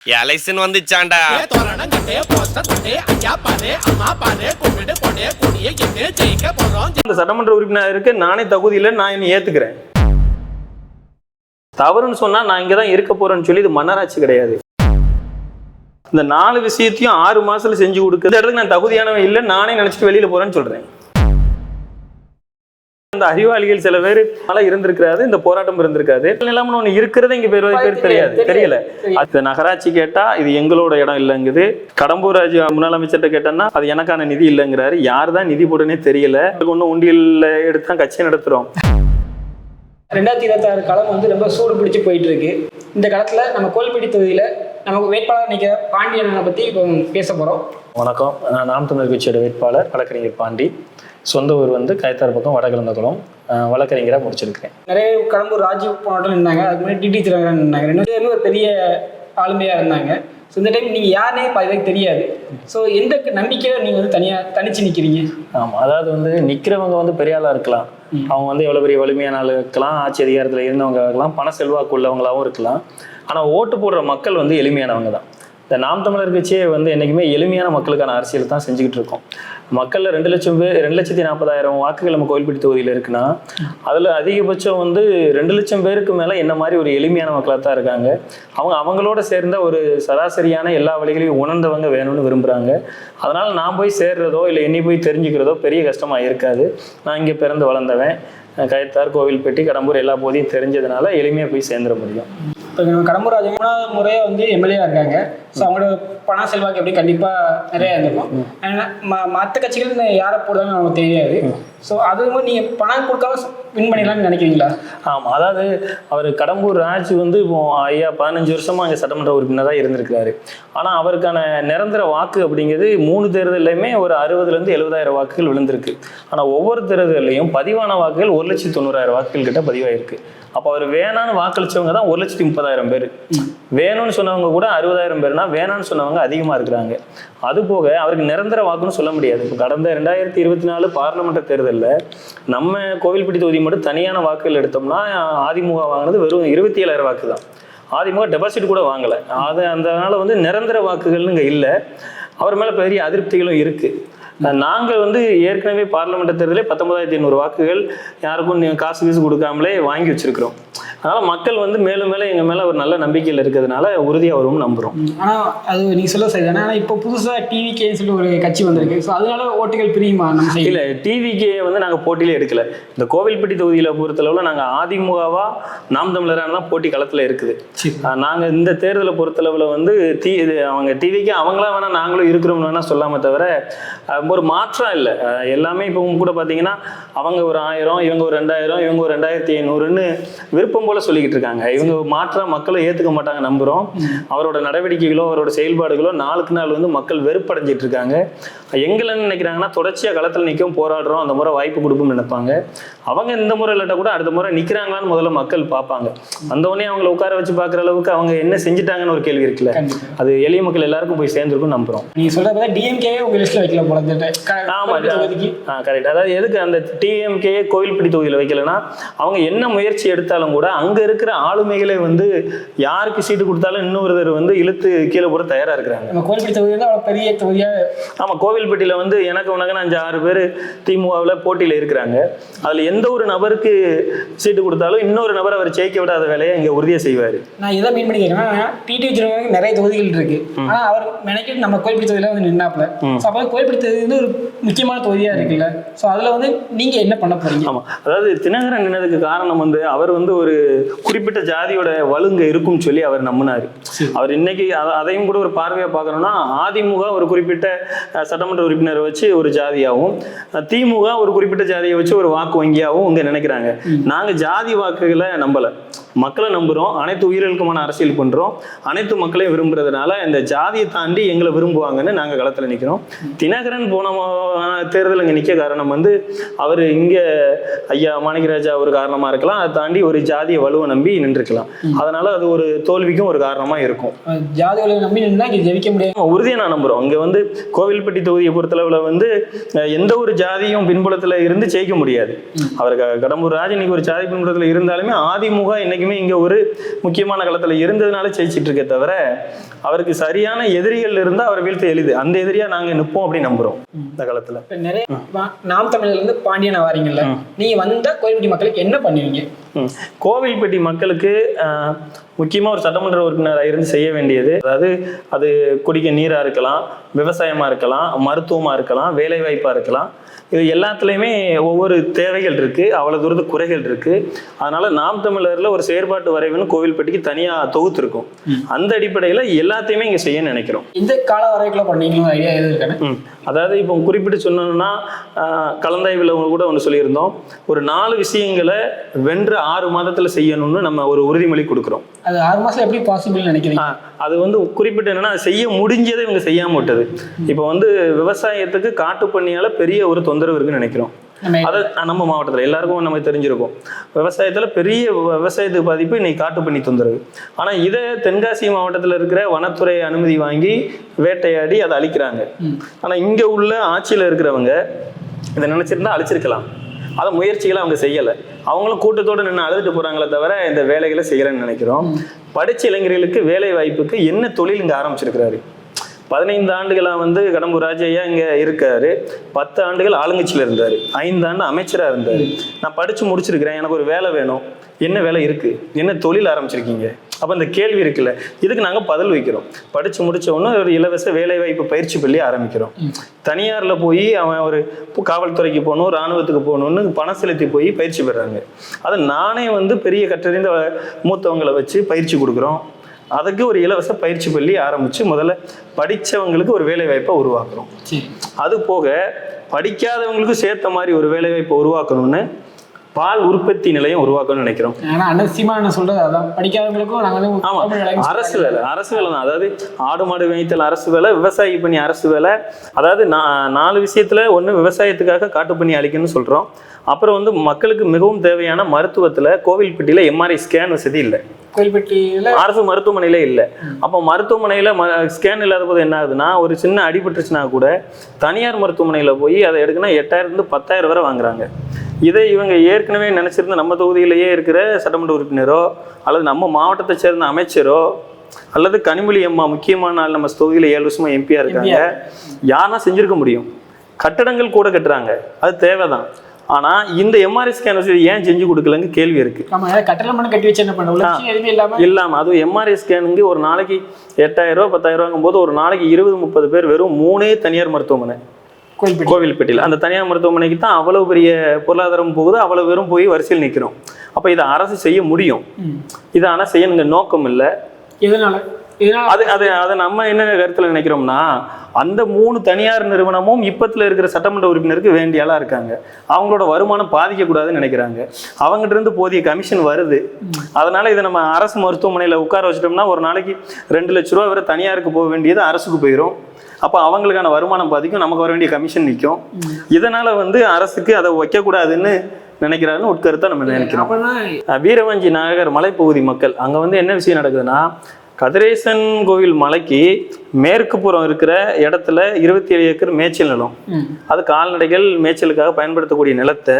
Election வந்துச்சாண்டா. இந்த சட்டமன்ற உறுப்பினருக்கு நானே தகுதியில் நான் என்ன ஏத்துக்கிறேன். தவறுன்னு சொன்னா நான் இங்கதான் இருக்க போறேன்னு சொல்லி இது மன்னராட்சி கிடையாது. இந்த 4 விஷயத்தையும் 6 மாசத்துல செஞ்சு கொடுக்குற இடத்துக்கு நான் தகுதியானவன் இல்லை, நானே நினைச்சிட்டு வெளியில போறேன்னு சொல்றேன். இந்த அறிவாளிகள் சில பேர் இருந்திருக்காது, இந்த போராட்டம் இருந்திருக்காது. நிலைமை ஒண்ணு இருக்கிறது இங்க பேர் தெரியல. அது நகராட்சி கேட்டா இது எங்களோட இடம் இல்லைங்குது. கடம்பூர் ராஜு முன்னாள் அமைச்சர்கிட்ட கேட்டோம்னா அது எனக்கான நிதி இல்லைங்கிறாரு. யார் தான் நிதி போடுனே தெரியல. ஒன்னும் உண்டியல்ல எடுத்தா கட்சி நடத்துறோம். 2026 காலம் ரொம்ப சூடு பிடிச்சி போயிட்டு இருக்கு. இந்த காலத்துல நம்ம கோவில்பட்டி தொகுதியில நமக்கு வேட்பாளர் நிற்கிற பாண்டியனை பத்தி இப்போ பேச போறோம். வணக்கம், நான் நாம் தமிழர் கட்சியோட வேட்பாளர் வழக்கறிஞர் பாண்டி. சொந்த ஊர் கயத்தார் பக்கம் வடகிழந்தகுளம். வழக்கறிஞராக முடிச்சிருக்கேன். நிறைய கடம்பூர் ராஜீவ் போராட்டம் இருந்தாங்க, அதுக்கு முன்னாடி டிடி தினகரன் இருந்தாங்க. 2 பேருமே ஒரு பெரிய ஆளுமையா இருந்தாங்க. ஸோ இந்த டைம் நீங்கள் யாருனே பாதிக்கு தெரியாது. ஸோ எந்த நம்பிக்கையில் நீங்கள் தனிச்சு நிற்கிறீங்க? ஆமாம், அதாவது நிற்கிறவங்க பெரிய ஆளாக இருக்கலாம். அவங்க எவ்வளோ பெரிய வலிமையான ஆள் இருக்கலாம், ஆட்சி அதிகாரத்தில் இருந்தவங்க இருக்கலாம், பண செல்வாக்கு உள்ளவங்களாகவும் இருக்கலாம். ஆனால் ஓட்டு போடுற மக்கள் எளிமையானவங்க தான். இந்த நாம் தமிழர் கட்சியே என்றைக்குமே எளிமையான மக்களுக்கான அரசியல் தான் செஞ்சுக்கிட்டு இருக்கோம். மக்களில் 2,40,000 வாக்குகள் நம்ம கோவில்பட்டி தொகுதியில் இருக்குன்னா அதில் அதிகபட்சம் 2 லட்சம் பேருக்கு மேலே என்ன மாதிரி ஒரு எளிமையான மக்களாக தான் இருக்காங்க. அவங்களோட சேர்ந்த ஒரு சராசரியான எல்லா வழிகளையும் உணர்ந்தவங்க வேணும்னு விரும்புகிறாங்க. அதனால் நான் போய் சேர்றதோ இல்லை என்னை போய் தெரிஞ்சுக்கிறதோ பெரிய கஷ்டமாக இருக்காது. நான் இங்கே பிறந்து வளர்ந்தவன். கயத்தார், கோவில்பட்டி, கடம்பூர் எல்லா போதையும் தெரிஞ்சதுனால எளிமையாக போய் சேர்ந்துட முடியும். இப்போ கடம்பூர் ராஜு 3வது முறையாக எம்எல்ஏ இருக்காங்க. ஸோ அவங்களோட பண செல்வாக்கு எப்படி கண்டிப்பாக நிறையா இருந்திருக்கும். மற்ற கட்சிகள் யாரை போடுறாங்கன்னு அவங்களுக்கு தெரியாது. ஸோ அது நீங்கள் பணம் கொடுக்காம வின் பண்ணிடலாம்னு நினைக்கிறீங்களா? ஆமாம், அதாவது அவர் கடம்பூர் ராஜ் இப்போ ஐயா 15 வருஷமாக அங்கே சட்டமன்ற உறுப்பினராக இருந்திருக்கிறாரு. ஆனால் அவருக்கான நிரந்தர வாக்கு அப்படிங்கிறது 3 தேர்தலையுமே ஒரு 60,000 70,000 வாக்குகள் விழுந்திருக்கு. ஆனால் ஒவ்வொரு தேர்தலையும் பதிவான வாக்குகள் 1,90,000 வாக்குகள் கிட்ட பதிவாயிருக்கு. அப்போ அவர் வேணான்னு வாக்களிச்சவங்க தான் 1,30,000 பேர். வேணும்னு சொன்னவங்க கூட 60,000 பேர்னா வேணான்னு சொன்னவங்க அதிகமாக இருக்கிறாங்க. அது போக அவருக்கு நிரந்தர வாக்குன்னு சொல்ல முடியாது. இப்போ கடந்த 2024 பார்லிமெண்ட் தேர்தலில் நம்ம கோவில்பட்டி தொகுதி மட்டும் தனியான வாக்குகள் எடுத்தோம்னா அதிமுக வாங்கினது வெறும் 27,000 வாக்கு தான். அதிமுக டெபாசிட் கூட வாங்கலை. அதனால நிரந்தர வாக்குகள்னு இங்கே இல்லை. அவர் மேலே பெரிய அதிருப்திகளும் இருக்குது. நாங்கள் ஏற்கனவே பார்லிமெண்ட் தேர்தலே 19,500 வாக்குகள் யாருக்கும் காசு கொடுக்காமலே வாங்கி வச்சிருக்கிறோம். அதனால மக்கள் மேலும் மேலே எங்கள் மேலே ஒரு நல்ல நம்பிக்கையில் இருக்கிறதுனால உறுதியாக வரும்னு நம்புகிறோம். ஆனால் அது நீங்கள் சொல்ல சரி தானே. ஆனால் இப்போ புதுசாக டிவிகேன்னு சொல்லி ஒரு கட்சி வந்திருக்கு. ஸோ அதனால ஓட்டுகள் பிரியுமா? நம்ம இல்லை, டிவிகே நாங்கள் போட்டியிலே எடுக்கல. இந்த கோவில்பட்டி தொகுதியில் பொறுத்தளவில் நாங்கள் அதிமுகவா நாம் தமிழரான தான் போட்டி களத்தில் இருக்குது. நாங்கள் இந்த தேர்தலை பொறுத்தளவில் அவங்க டிவிக்கு அவங்களா வேணால் நாங்களும் இருக்கிறோம்னு வேணால் சொல்லாமல் தவிர ஒரு மாற்றம் இல்லை. எல்லாமே இப்போ கூட பார்த்தீங்கன்னா அவங்க ஒரு 1000, இவங்க ஒரு 2000, இவங்க ஒரு 2,500ன்னு விருப்பம் போல சொல்லிக்கிட்டு இருக்காங்க. இவங்க மாற்றம் மக்களும் ஏற்றுக்க மாட்டாங்க நம்புகிறோம். அவரோட நடவடிக்கைகளோ அவரோட செயல்பாடுகளோ நாளுக்கு நாள் மக்கள் வெறுப்படைஞ்சிட்டு இருக்காங்க. எங்களைன்னு நினைக்கிறாங்கன்னா தொடர்ச்சியாக களத்தில் நிற்கும், போராடுறோம், அந்த முறை வாய்ப்பு கொடுக்கும்னு நினைப்பாங்க. அவங்க இந்த முறை இல்லாட்டா கூட அடுத்த முறை நிற்கிறாங்களான்னு முதல்ல மக்கள் பார்ப்பாங்க. வந்தவொடனே அவங்கள உட்கார வச்சு பார்க்குற அளவுக்கு அவங்க என்ன செஞ்சுட்டாங்கன்னு ஒரு கேள்வி இருக்குல்ல, அது எளிய மக்கள் எல்லாருக்கும் போய் சேர்ந்துருக்கும் நம்புகிறோம். நீங்கள் சொல்கிறத டிஎம்கேவே உங்கள் லிஸ்ட்டில் வைக்கல போல. ஆமாம், கரெக்ட். அதாவது எதுக்கு அந்த டிஎம்கே கோவில்பட்டி தொகுதியில் வைக்கலன்னா அவங்க என்ன முயற்சி எடுத்தாலும் கூட அங்கே இருக்கிற ஆளுமைகளை யாருக்கு சீட்டு கொடுத்தாலும் இன்னொருத்தர் இழுத்து கீழே போட தயாராக இருக்கிறாங்க. கோவில்பட்டி தொகுதி அவ்வளோ பெரிய தொகுதியாக. ஆமாம், கோவில்பட்டியில் எனக்கு உனக்குன்னு 5-6 பேர் திமுகவில் போட்டியில் இருக்கிறாங்க. அதில் எந்த ஒரு நபருக்கு சீட்டு கொடுத்தாலும் இன்னொரு நபர் அவர் ஜெயிக்க விடாத வேலையை இங்கே உறுதியாக செய்வார். நான் இதை மீன் பண்ணி கேட்குறேன்னா டிடி வச்சிருக்கவங்க நிறைய தொகுதிகள் இருக்கு. ஆனால் அவர் நினைக்கிட்டு நம்ம கோவில்பட்டி தொகுதியில் நின்னாப்புல. ஸோ அப்போ கோவில்பட்டி தொகுதி ஒரு முக்கியமான தொகுதியாக இருக்குல்ல. ஸோ அதில் நீங்கள் என்ன பண்ண போறீங்க? ஆமாம், அதாவது தினகரன் நின்னதுக்கு காரணம் அவர் ஒரு குறிப்பிட்ட ஜாதியோட வலுங்க இருக்கும்னு சொல்லி அவர் நம்பினார். அவர் இன்னைக்கு அதையும் கூட ஒரு பார்வையாக பார்க்கணும்னா அதிமுக ஒரு குறிப்பிட்ட சட்டமன்ற உறுப்பினரை வச்சு ஒரு ஜாதியாகவும், திமுக ஒரு குறிப்பிட்ட ஜாதியை வச்சு ஒரு வாக்கு வங்கியாகவும் இங்கே நினைக்கிறாங்க. நாங்கள் ஜாதி வாக்குகளை நம்பலை, மக்களை நம்புகிறோம். அனைத்து உயிர்களுக்குமான அரசியல் பண்ணுறோம். அனைத்து மக்களையும் விரும்புறதுனால இந்த ஜாதியை தாண்டி எங்களை விரும்புவாங்கன்னு நாங்கள் களத்தில் நிற்கிறோம். தினகரன் போன தேர்தல் இங்கே நிற்க காரணம் அவர் இங்கே ஐயா மாணிக்கராஜா ஒரு காரணமாக இருக்கலாம். அதை தாண்டி ஒரு ஜாதிய வலுவை நம்பி நின்றுக்கலாம். அதனால அது ஒரு தோல்விக்கும் ஒரு காரணமாக இருக்கும். ஜாதி வலுவை நம்பி நின்றா ஜெயிக்க முடியாது உறுதியை நான் நம்புகிறோம். இங்கே கோவில்பட்டி தொகுதியை பொறுத்தளவில் எந்த ஒரு ஜாதியும் பின்புலத்தில் இருந்து ஜெயிக்க முடியாது. அவருக்கு கடம்பூர் ராஜ் இன்னைக்கு ஒரு ஜாதி பின்புலத்தில் இருந்தாலுமே அதிமுக இன்னைக்கு இன்னைக்குமே இங்கே ஒரு முக்கியமான களத்தில் இருந்ததுனால ஜெயிச்சிட்டு இருக்கே தவிர அவருக்கு சரியான எதிரிகள் இருந்தால் அவரை வீழ்த்த எளிது. அந்த எதிரியாக நாங்கள் நிற்போம் அப்படின்னு நம்புகிறோம் இந்த காலத்தில். நிறைய நாம் தமிழர்லேருந்து பாண்டியனை வாரீங்கல்ல, நீங்கள் வந்தால் கோவில்பட்டி மக்களுக்கு என்ன பண்ணுவீங்க? கோவில்பட்டி மக்களுக்கு முக்கியமாக ஒரு சட்டமன்ற உறுப்பினராக இருந்து செய்ய வேண்டியது, அதாவது அது குடிக்க நீராக இருக்கலாம், விவசாயமாக இருக்கலாம், மருத்துவமாக இருக்கலாம், வேலைவாய்ப்பாக இருக்கலாம், இது எல்லாத்துலேயுமே ஒவ்வொரு தேவைகள் இருக்குது, அவ்வளோ தூரத்து குறைகள் இருக்குது. அதனால் நாம் தமிழரில் ஒரு செயற்பாட்டு வரைவுன்னு கோவில்பட்டிக்கு தனியாக தொகுத்துருக்கும். அந்த அடிப்படையில் எல்லாத்தையுமே இங்கே செய்ய நினைக்கிறோம். இந்த கால வரைக்குள்ள பண்ணீங்களா ஐடியா எது இருக்கானே? அதாவது இப்போ குறிப்பிட்டு சொன்னோம்னா கலந்தாய்வில் கூட ஒன்று சொல்லியிருந்தோம், ஒரு 4 விஷயங்களை வென்று 6 மாதத்தில் செய்யணும்னு நம்ம ஒரு உறுதிமொழி கொடுக்குறோம். அது 6 மாதம் எப்படி பாசிபிள் நினைக்கிறீங்க? அது குறிப்பிட்டு என்னன்னா செய்ய முடிஞ்சதை இவங்க செய்யாம விட்டது. இப்போ விவசாயத்துக்கு காட்டு பண்ணியால பெரிய ஒரு தொந்தரவு இருக்குன்னு நினைக்கிறோம். அதை நம்ம மாவட்டத்தில் எல்லாருக்கும் நம்ம தெரிஞ்சிருக்கும். விவசாயத்தில் பெரிய விவசாயத்துக்கு பாதிப்பு இன்னைக்கு காட்டு பண்ணி தொந்தரவு. ஆனால் இதை தென்காசி மாவட்டத்தில் இருக்கிற வனத்துறை அனுமதி வாங்கி வேட்டையாடி அதை அழிக்கிறாங்க. ஆனால் இங்கே உள்ள ஆட்சியில் இருக்கிறவங்க இதை நினைச்சிருந்தா அழிச்சிருக்கலாம். அதை முயற்சிகளை அவங்க செய்யலை. அவங்களும் கூட்டத்தோடு நின்று அழுதுட்டு போகிறாங்களே தவிர இந்த வேலைகளை செய்யலைன்னு நினைக்கிறோம். படித்த இளைஞர்களுக்கு வேலை வாய்ப்புக்கு என்ன தொழில் இங்கே ஆரம்பிச்சிருக்கிறாரு. 15 ஆண்டுகளாக கடம்பூர் ராஜையா இங்கே இருக்காரு. 10 ஆண்டுகள் ஆளுங்கட்சியில் இருந்தார். 5 ஆண்டு அமைச்சராக இருந்தார். நான் படித்து முடிச்சிருக்கிறேன், எனக்கு ஒரு வேலை வேணும். என்ன வேலை இருக்குது, என்ன தொழில் ஆரம்பிச்சிருக்கீங்க? அப்போ இந்த கேள்வி இருக்குல்ல, இதுக்கு நாங்கள் பதில் வைக்கிறோம். படித்து முடித்தவொன்னே ஒரு இலவச வேலைவாய்ப்பு பயிற்சி பள்ளி ஆரம்பிக்கிறோம். தனியாரில் போய் அவன் ஒரு காவல்துறைக்கு போகணும், இராணுவத்துக்கு போகணுன்னு பணம் செலுத்தி போய் பயிற்சி பெறாங்க. அதை நானே பெரிய கற்றறிந்த மூத்தவங்களை வச்சு பயிற்சி கொடுக்குறோம். அதுக்கு ஒரு இலவச பயிற்சி பள்ளி ஆரம்பித்து முதல்ல படித்தவங்களுக்கு ஒரு வேலைவாய்ப்பை உருவாக்குறோம். அது போக படிக்காதவங்களுக்கும் சேர்த்த மாதிரி ஒரு வேலைவாய்ப்பை உருவாக்கணும்னு பால் உற்பத்தி நிலையம் உருவாக்கணும்னு நினைக்கிறோம். அரசு வேலை தான். அதாவது ஆடு மாடு மேய்த்தல் அரசு வேலை, விவசாயி பண்ணி அரசு வேலை. அதாவது 4 விஷயத்துல ஒன்று விவசாயத்துக்காக காட்டு பண்ணி அழிக்கணும்னு சொல்றோம். அப்புறம் மக்களுக்கு மிகவும் தேவையான மருத்துவத்துல கோவில்பட்டியில எம்ஆர்ஐ ஸ்கேன் வசதி இல்லை. கோவில்பட்டியில அரசு மருத்துவமனையில இல்லை. அப்போ மருத்துவமனையில ஸ்கேன் இல்லாத போது என்ன ஆகுதுன்னா, ஒரு சின்ன அடிபட்டுருச்சுன்னா கூட தனியார் மருத்துவமனையில போய் அதை எடுக்கணும் 8000 - 10,000 வரை வாங்குறாங்க. இதை இவங்க ஏற்கனவே நினைச்சிருந்த நம்ம தொகுதியிலேயே இருக்கிற சட்டமன்ற உறுப்பினரோ அல்லது நம்ம மாவட்டத்தை சேர்ந்த அமைச்சரோ அல்லது கனிமொழி அம்மா முக்கியமான ஆள் நம்ம தொகுதியில் 7 வருஷமா எம்பியா இருக்காங்க, யாருன்னா செஞ்சிருக்க முடியும். கட்டடங்கள் கூட கட்டுறாங்க, அது தேவைதான். ஆனா இந்த எம்ஆர்ஐ ஸ்கேன் வசதி ஏன் செஞ்சு கொடுக்கலங்க கேள்வி இருக்கு. இல்லாம அதுவும் எம்ஆர்ஐ ஸ்கேனுக்கு ஒரு நாளைக்கு 8000 - 10,000 போது ஒரு நாளைக்கு 20-30 பேர் வெறும் 3 தனியார் மருத்துவமனை கோவில்பட்டியில். அந்த தனியார் மருத்துவமனைக்கு தான் அவ்வளவு பெரிய பொருளாதாரம் போகுது, அவ்வளவு பேரும் போய் வரிசையில் நிற்கிறோம். அப்ப இதை அரசு செய்ய முடியும். இதை ஆனா செய்யணுங்க நோக்கம் இல்லை. அதை நம்ம என்ன கருத்துல நினைக்கிறோம்னா, அந்த 3 தனியார் நிறுவனமும் இப்பத்துல இருக்கிற சட்டமன்ற உறுப்பினருக்கு வேண்டிய ஆளா இருக்காங்க. அவங்களோட வருமானம் பாதிக்கக்கூடாதுன்னு நினைக்கிறாங்க. அவங்ககிட்ட இருந்து போதிய கமிஷன் வருது. அதனால இதை நம்ம அரசு மருத்துவமனையில உட்கார வச்சிட்டோம்னா ஒரு நாளைக்கு 2 லட்ச ரூபா வரை தனியாருக்கு போக வேண்டியது அரசுக்கு போயிடும். அப்போ அவங்களுக்கான வருமானம் பாதிக்கும், நமக்கு வர வேண்டிய கமிஷன் நிற்கும். இதனால அரசுக்கு அதை வைக்கக்கூடாதுன்னு நினைக்கிறாருன்னு உட்கருத்தை நம்ம நினைக்கிறோம். வீரவஞ்சி நகர் மலைப்பகுதி மக்கள் அங்கே என்ன விஷயம் நடக்குதுன்னா, கதிரேசன் கோவில் மலைக்கு மேற்கு புறம் இருக்கிற இடத்துல 27 ஏக்கர் மேய்ச்சல் நிலம். அது கால்நடைகள் மேய்ச்சலுக்காக பயன்படுத்தக்கூடிய நிலத்தை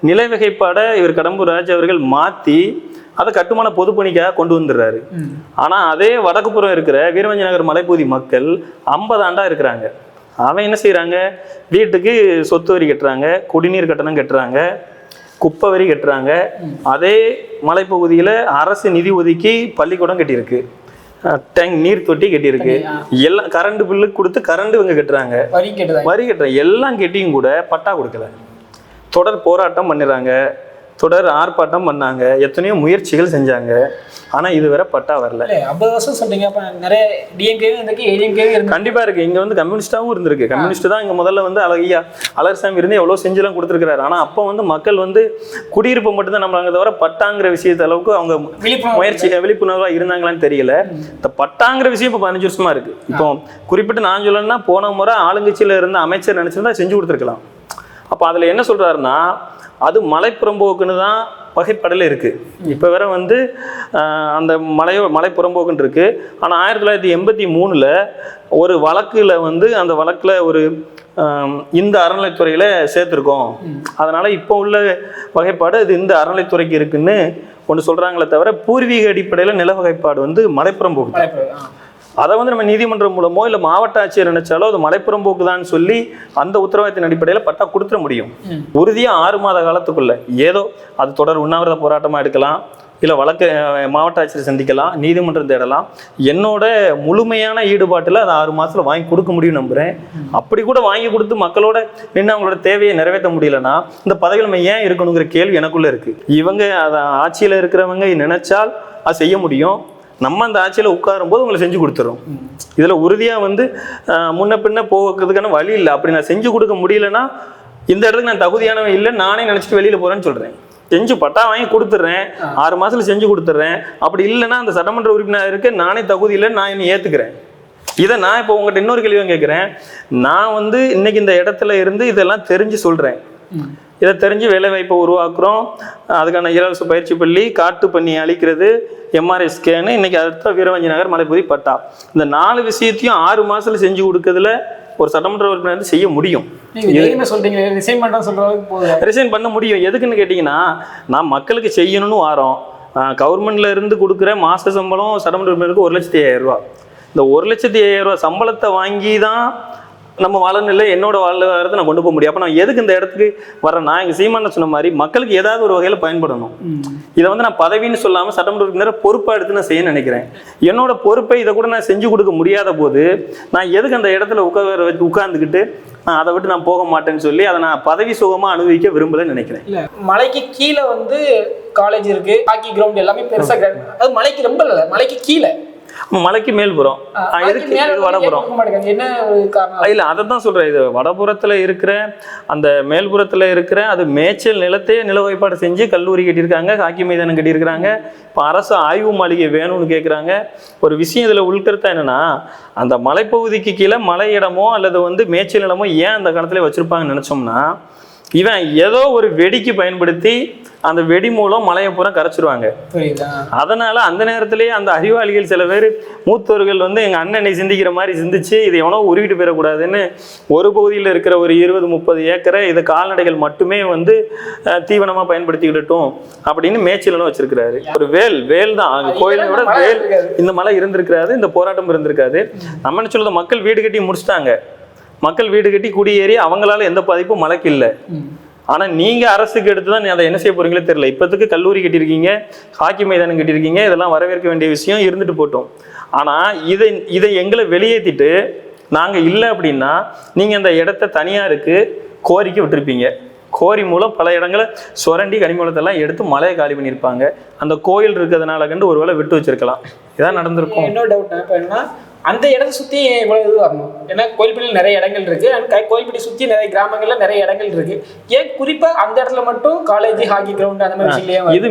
நிலை வகைப்பாட இவர் கடம்பூர் ராஜ் அவர்கள் மாற்றி அதை கட்டுமான பொதுப்பணிக்காக கொண்டு வந்துடுறாரு. ஆனா அதே வடக்கு புறம் இருக்கிற வீரவஞ்சி நகர் மலைப்பகுதி மக்கள் 50 ஆண்டா இருக்கிறாங்க. அவன் என்ன செய்யறாங்க, வீட்டுக்கு சொத்து வரி கட்டுறாங்க, குடிநீர் கட்டணம் கட்டுறாங்க, குப்பை வரி கட்டுறாங்க. அதே மலைப்பகுதியில அரசு நிதி ஒதுக்கி பள்ளிக்கூடம் கட்டியிருக்கு, டேங்க் நீர் தொட்டி கட்டியிருக்கு, எல்லாம் கரண்ட் பில்லு கொடுத்து கரண்ட் இவங்க கட்டுறாங்க, வரி கட்டுறாங்க. எல்லாம் கட்டியும் கூட பட்டா கொடுக்கல. தொடர் போராட்டம் பண்ணிடுறாங்க, தொடர் ஆர்ப்பாட்டம் பண்ணாங்க, எத்தனையோ முயற்சிகள் செஞ்சாங்க. ஆனா இது வேற பட்டா வரல. 50 வருஷம் சொல்றீங்க, அப்ப நிறைய டிஎம்கேவும் இருக்கு, ஏடிஎம்கேவும் இருக்கு. கண்டிப்பா இருக்கு. இங்க கம்யூனிஸ்டாவும் இருந்திருக்கு. கம்யூனிஸ்ட் தான் இங்க முதல்ல அழகியா அழகர்சாமி இருந்து எவ்வளவு செஞ்செல்லாம் கொடுத்துருக்காரு. ஆனா அப்ப மக்கள் குடியிருப்பை மட்டும்தான் நம்மளாங்க தவிர பட்டாங்கிற விஷயத்த அளவுக்கு அவங்க முயற்சி விழிப்புணர்வா இருந்தாங்களான்னு தெரியல. இந்த பட்டாங்கிற விஷயம் இப்ப 15 வருஷமா இருக்கு. இப்போ குறிப்பிட்டு நான் சொல்லணும்னா, போன முறை ஆளுங்கட்சியில இருந்த அமைச்சர் நினைச்சிருந்தா செஞ்சு கொடுத்துருக்கலாம். அப்ப அதுல என்ன சொல்றாருன்னா, அது மலைப்புறம்போக்குன்னு தான் வகைப்படல இருக்கு. இப்போ வேற அந்த மலைப்புறம்போக்குன்னு இருக்கு. ஆனால் 1983 ஒரு வழக்குல அந்த வழக்குல ஒரு இந்த அறநிலைத்துறையில சேர்த்துருக்கோம். அதனால இப்போ உள்ள வகைப்பாடு இது இந்த அறநிலைத்துறைக்கு இருக்குன்னு ஒன்று சொல்கிறாங்களே தவிர பூர்வீக அடிப்படையில் நில வகைப்பாடு வந்து மலைப்புறம் போக்கு. அதை வந்து நம்ம நீதிமன்றம் மூலமோ இல்லை மாவட்ட ஆட்சியர் நினைச்சாலோ அது மலைப்புறம் போக்குதான்னு சொல்லி அந்த உத்தரவாதத்தின் அடிப்படையில் பட்டா கொடுத்துட முடியும். உறுதியாக 6 மாத காலத்துக்குள்ள ஏதோ அது தொடர் உண்ணாவிரத போராட்டமாக எடுக்கலாம், இல்லை வழக்கு மாவட்ட ஆட்சியர் சந்திக்கலாம், நீதிமன்றம் தேடலாம். என்னோட முழுமையான ஈடுபாட்டில் அதை 6 மாதத்தில் வாங்கி கொடுக்க முடியும் நம்புகிறேன். அப்படி கூட வாங்கி கொடுத்து மக்களோட நின்று அவங்களோட தேவையை நிறைவேற்ற முடியலன்னா இந்த பதவியில் நம்ம ஏன் இருக்கணுங்கிற கேள்வி எனக்குள்ளே இருக்குது. இவங்க அதை ஆட்சியில் இருக்கிறவங்க நினைச்சால் அது செய்ய முடியும். நம்ம அந்த ஆட்சியில் உட்காரும் போது உங்களை செஞ்சு கொடுத்துறோம். இதில் உறுதியாக வந்து முன்ன பின்ன போகிறதுக்கான வழி இல்லை. அப்படி நான் செஞ்சு கொடுக்க முடியலன்னா இந்த இடத்துக்கு நான் தகுதியானவன் இல்லை, நானே நினச்சிட்டு வெளியில் போகிறேன்னு சொல்கிறேன். செஞ்சு பட்டா வாங்கி கொடுத்துட்றேன், 6 மாதத்தில் செஞ்சு கொடுத்துட்றேன். அப்படி இல்லைன்னா அந்த சட்டமன்ற உறுப்பினர் இருக்க நானே தகுதி இல்லைன்னு நான் என்னை ஏற்றுக்கிறேன். இதை நான் இப்போ உங்கள்கிட்ட இன்னொரு கேள்வியும் கேட்குறேன். நான் வந்து இன்னைக்கு இந்த இடத்துல இருந்து இதெல்லாம் தெரிஞ்சு சொல்கிறேன். இதை தெரிஞ்சு வேலைவாய்ப்பை உருவாக்குறோம், அதுக்கான இலவச பயிற்சி பள்ளி, காட்டு பண்ணி அழிக்கிறது, எம்ஆர்ஐ ஸ்கேனு, இன்னைக்கு அடுத்த வீரவஞ்சி நகர் மலைப்பகுதி பட்டா, இந்த 4 விஷயத்தையும் 6 மாதத்துல செஞ்சு கொடுக்கறதுல ஒரு சட்டமன்ற உறுப்பினர் வந்து செய்ய முடியும். ரிசைன் பண்ண முடியும். எதுக்குன்னு கேட்டிங்கன்னா, நான் மக்களுக்கு செய்யணும்னு வாரோம். கவர்மெண்ட்ல இருந்து கொடுக்குற மாச சம்பளம் சட்டமன்ற உறுப்பினருக்கு 1,05,000 ரூபா. இந்த 1,05,000 ரூபா சம்பளத்தை வாங்கி தான் நம்ம வாழணும், இல்லை என்னோட வாழ்வாதாரத்தை நான் கொண்டு போக முடியும். அப்போ நான் எதுக்கு இந்த இடத்துக்கு வரேன்னா, எங்கள் சீமான சொன்ன மாதிரி மக்களுக்கு ஏதாவது ஒரு வகையில் பயன்படணும். இதை வந்து நான் பதவின்னு சொல்லாமல் சட்டமன்ற உறுப்பினரை பொறுப்பாக எடுத்து நான் செய்ய நினைக்கிறேன். என்னோட பொறுப்பை இதை கூட நான் செஞ்சு கொடுக்க முடியாத போது நான் எதுக்கு அந்த இடத்துல உட்கார்ந்துக்கிட்டு அதை விட்டு நான் போக மாட்டேன்னு சொல்லி அதை நான் பதவி சுகமாக அனுபவிக்க விரும்பலன்னு நினைக்கிறேன். இல்லை, மலைக்கு கீழே வந்து காலேஜ் இருக்கு, ஹாக்கி கிரவுண்ட் எல்லாமே பெருசாக, அது மலைக்கு ரொம்ப இல்லை, மலைக்கு கீழே, மலைக்கு மேல்புறம், வடபுறம் இல்ல, அதைத்தான் சொல்றேன். இது வடபுறத்துல இருக்கிற அந்த மேல்புறத்துல இருக்கிற அது மேய்ச்சல் நிலத்தையே நில வகைப்பாடு செஞ்சு கல்லூரி கட்டியிருக்காங்க, ஹாக்கி மைதானம் கட்டியிருக்கிறாங்க. இப்போ அரசு ஆய்வு மாளிகை வேணும்னு கேட்குறாங்க. ஒரு விஷயம் இதில் உள்கருத்தா என்னன்னா, அந்த மலைப்பகுதிக்கு கீழே மலை இடமோ அல்லது வந்து மேய்ச்சல் நிலமோ ஏன் அந்த காலத்துல வச்சிருப்பாங்கன்னு நினைச்சோம்னா, இவன் ஏதோ ஒரு வெடிக்கு பயன்படுத்தி அந்த வெடி மூலம் மலையை பூரா கரைச்சிருவாங்க. அதனால அந்த நேரத்திலேயே அந்த அறிவாளிகள் சில பேர் மூத்தவர்கள் வந்து எங்க அண்ணனை சிந்திக்கிற மாதிரி சிந்திச்சு இது எவனோ உருவிட்டு போயிடக்கூடாதுன்னு ஒரு பகுதியில் இருக்கிற ஒரு 20-30 ஏக்கரை இதை கால்நடைகள் மட்டுமே வந்து தீவனமா பயன்படுத்திக்கிட்டோம் அப்படின்னு மேய்ச்சலும் வச்சிருக்கிறாரு. ஒரு வேல் தான் கோயிலை விட வேல் இந்த மலை இருந்திருக்காது, இந்த போராட்டம் இருந்திருக்காது. நம்ம என்ன சொல்றது, மக்கள் வீடு கட்டி முடிச்சிட்டாங்க, மக்கள் வீடு கட்டி குடியேறி அவங்களால எந்த பாதிப்பும் மலைக்கு இல்லை. ஆனா நீங்க அரசுக்கு எடுத்துதான் அதை என்ன செய்ய போறீங்களே தெரியல. இப்போதுக்கு கல்லூரி கட்டியிருக்கீங்க, ஹாக்கி மைதானம் கட்டியிருக்கீங்க, இதெல்லாம் வரவேற்க வேண்டிய விஷயம், இருந்துட்டு போட்டோம். ஆனா இதை எங்களை வெளியேற்றிட்டு நாங்க இல்லை அப்படின்னா நீங்க அந்த இடத்த தனியாருக்கு கோரிக்கை விட்டுருப்பீங்க. கோரி மூலம் பல இடங்களை சுரண்டி கனிமூலத்தெல்லாம் எடுத்து மலையை காலி பண்ணியிருப்பாங்க. அந்த கோயில் இருக்கிறதுனால கண்டு ஒருவேளை விட்டு வச்சிருக்கலாம். இதான் நடந்திருக்கும். இன்னொரு டவுட் என்னன்னா, அந்த இடத்தை சுற்றி இவ்வளோ இது வரணும். ஏன்னா கோயில்பட்டியில் நிறைய இடங்கள் இருக்கு, அண்ட் கோயில்பட்டி சுற்றி நிறைய கிராமங்கள்ல நிறைய இடங்கள் இருக்கு. ஏன் குறிப்பா அந்த இடத்துல மட்டும் காலேஜ், ஹாக்கி கிரவுண்ட் அந்த மாதிரி விஷயம்? இது